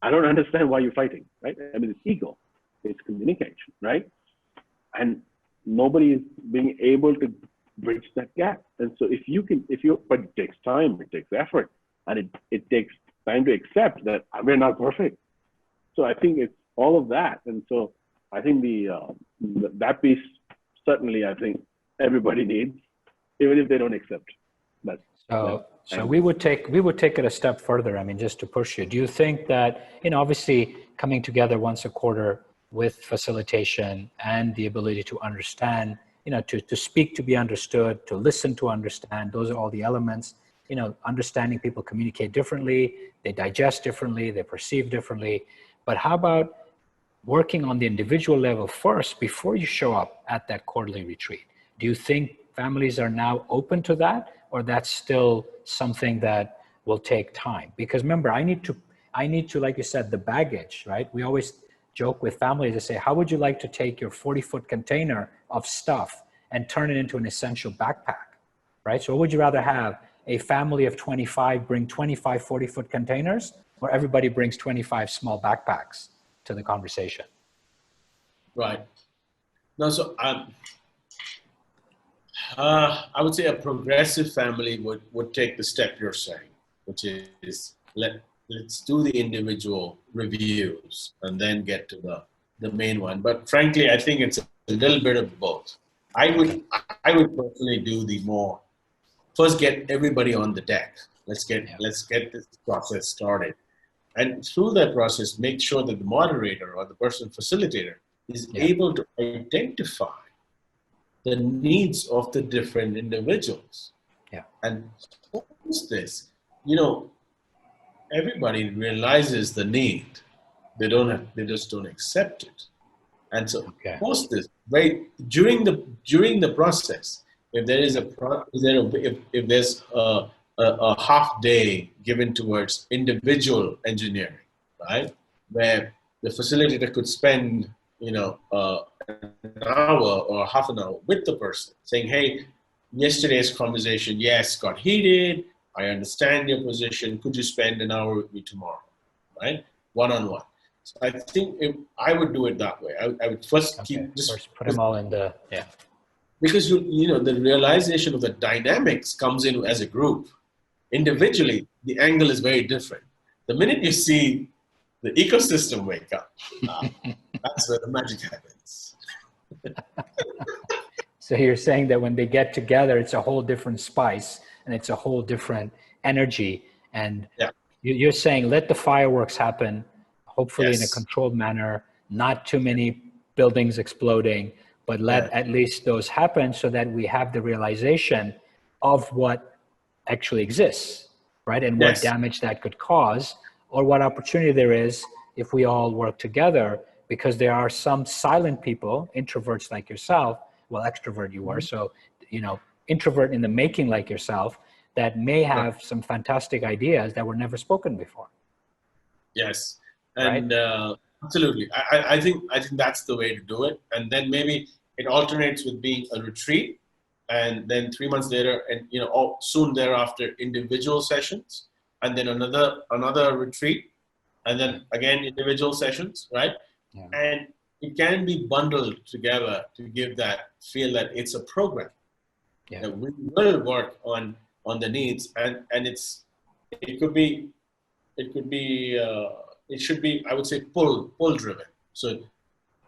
I don't understand why you're fighting, right? It's ego, it's communication, right? And nobody is being able to bridge that gap. And so but it takes time, it takes effort, and it takes time to accept that we're not perfect. So I think it's all of that. And so I think that piece, certainly I think everybody needs, even if they don't accept that. So we would take it a step further. Just to push you, do you think that, obviously coming together once a quarter with facilitation and the ability to understand, to speak, to be understood, to listen, to understand, those are all the elements, understanding people communicate differently, they digest differently, they perceive differently. But how about working on the individual level first before you show up at that quarterly retreat? Do you think families are now open to that, or that's still something that will take time? Because remember, I need to, like you said, the baggage, right? We always joke with families to say, how would you like to take your 40-foot container of stuff and turn it into an essential backpack, right? So what would you rather have? A family of 25 bring 25 40-foot containers, or everybody brings 25 small backpacks to the conversation? Right. No, so I would say a progressive family would take the step you're saying, which is let's do the individual reviews and then get to the main one. But frankly, I think it's a little bit of both. I would personally do the more, first get everybody on the deck. Let's get this process started. And through that process, make sure that the moderator or the person facilitator is able to identify the needs of the different individuals. Yeah. And post this, everybody realizes the need. They just don't accept it. And so post this, right? During the process, if there is if there's a half day given towards individual engineering, right? Where the facilitator could spend, an hour or half an hour with the person saying, hey, yesterday's conversation, yes, got heated. I understand your position. Could you spend an hour with me tomorrow, right? One-on-one. So I think I would do it that way. I would first first put them all in the, because the realization of the dynamics comes in as a group. Individually, the angle is very different. The minute you see the ecosystem wake up, that's where the magic happens. So you're saying that when they get together, it's a whole different spice and it's a whole different energy. And you're saying let the fireworks happen, hopefully in a controlled manner, not too many buildings exploding, but let at least those happen so that we have the realization of what actually exists, right? And what damage that could cause, or what opportunity there is if we all work together, because there are some silent people, introverts like yourself, well, extrovert you were, so, introvert in the making like yourself, that may have some fantastic ideas that were never spoken before. Yes, and absolutely. I think that's the way to do it. And then maybe it alternates with being a retreat, and then 3 months later, and soon thereafter, individual sessions, and then another retreat, and then again individual sessions, right? Yeah. And it can be bundled together to give that feel that it's a program. Yeah. That we will work on the needs, and it should be, I would say, pull driven. So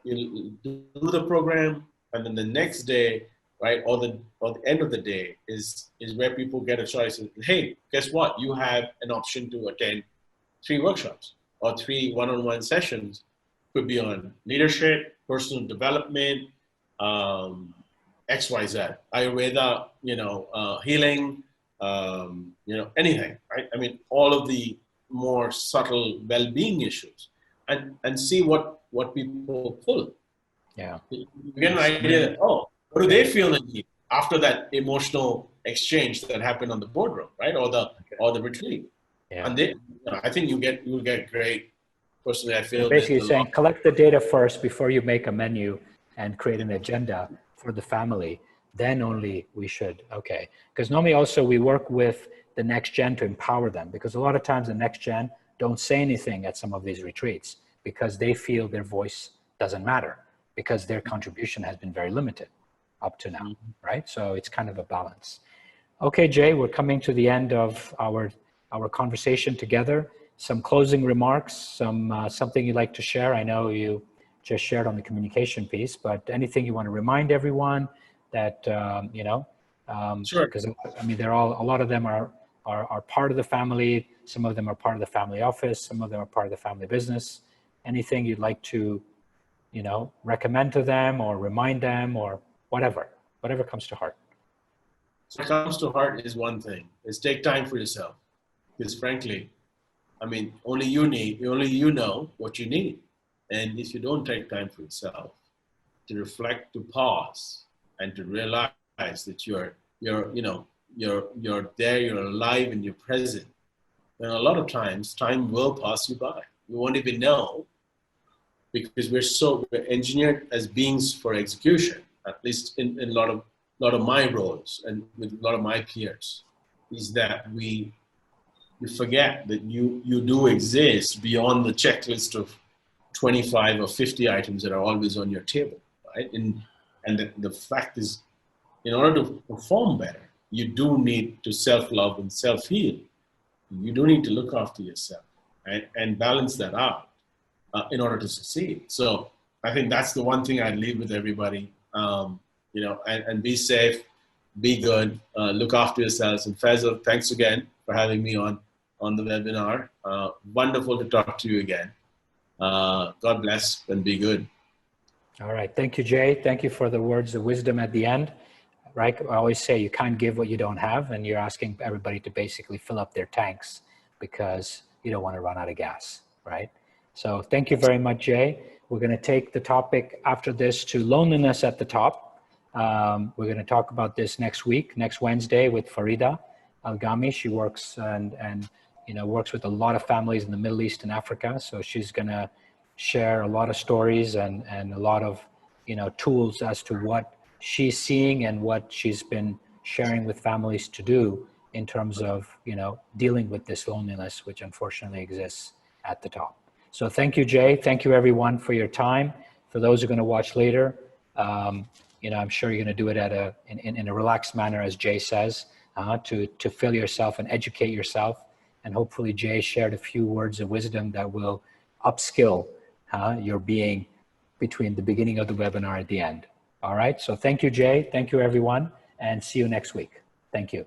you do the program, and then the next day, right, or the end of the day is where people get a choice of, hey, guess what? You have an option to attend 3 workshops or 3 one-on-one sessions. Could be on leadership, personal development, XYZ, Ayurveda, healing, anything, right? I mean, all of the more subtle well-being issues, and see what people pull. Yeah. You get an idea that, what do they feel the need after that emotional exchange that happened on the boardroom, right? Or the retreat. Yeah. And I think you'll get great. Personally, I feel basically saying collect the data first before you make a menu and create an agenda for the family. Then only we should, because normally also we work with the next gen to empower them, because a lot of times the next gen don't say anything at some of these retreats because they feel their voice doesn't matter, because their contribution has been very limited up to now, right? So it's kind of a balance. Okay, Jay, we're coming to the end of our conversation together. Some closing remarks, something you'd like to share. I know you just shared on the communication piece, but anything you want to remind everyone that, Sure. Because I mean, a lot of them are part of the family. Some of them are part of the family office. Some of them are part of the family business. Anything you'd like to, recommend to them or remind them or whatever comes to heart. What comes to heart is one thing, is take time for yourself. Because frankly, I mean, only you know what you need. And if you don't take time for yourself to reflect, to pause, and to realize that you're there, you're alive, and you're present, then a lot of times time will pass you by. You won't even know, because we're engineered as beings for execution. At least in a lot of my roles and with a lot of my peers, is that we forget that you do exist beyond the checklist of 25 or 50 items that are always on your table, right? And the fact is, in order to perform better, you do need to self-love and self-heal. You do need to look after yourself, right? And balance that out in order to succeed. So I think that's the one thing I'd leave with everybody, and be safe, be good, look after yourselves. And Feisal, thanks again for having me on the webinar. Wonderful to talk to you again. God bless and be good. All right. Thank you, Jay. Thank you for the words of wisdom at the end. Right? I always say you can't give what you don't have, and you're asking everybody to basically fill up their tanks because you don't want to run out of gas, right? So thank you very much, Jay. We're going to take the topic after this to loneliness at the top. We're going to talk about this next Wednesday, with Farida Al-Ghami. She works and works with a lot of families in the Middle East and Africa. So she's going to share a lot of stories and a lot of tools as to what she's seeing and what she's been sharing with families to do in terms of dealing with this loneliness, which unfortunately exists at the top. So thank you, Jay. Thank you, everyone, for your time. For those who are going to watch later, I'm sure you're going to do it in a relaxed manner, as Jay says, to fill yourself and educate yourself. And hopefully Jay shared a few words of wisdom that will upskill your being between the beginning of the webinar at the end. All right. So thank you, Jay. Thank you, everyone. And see you next week. Thank you.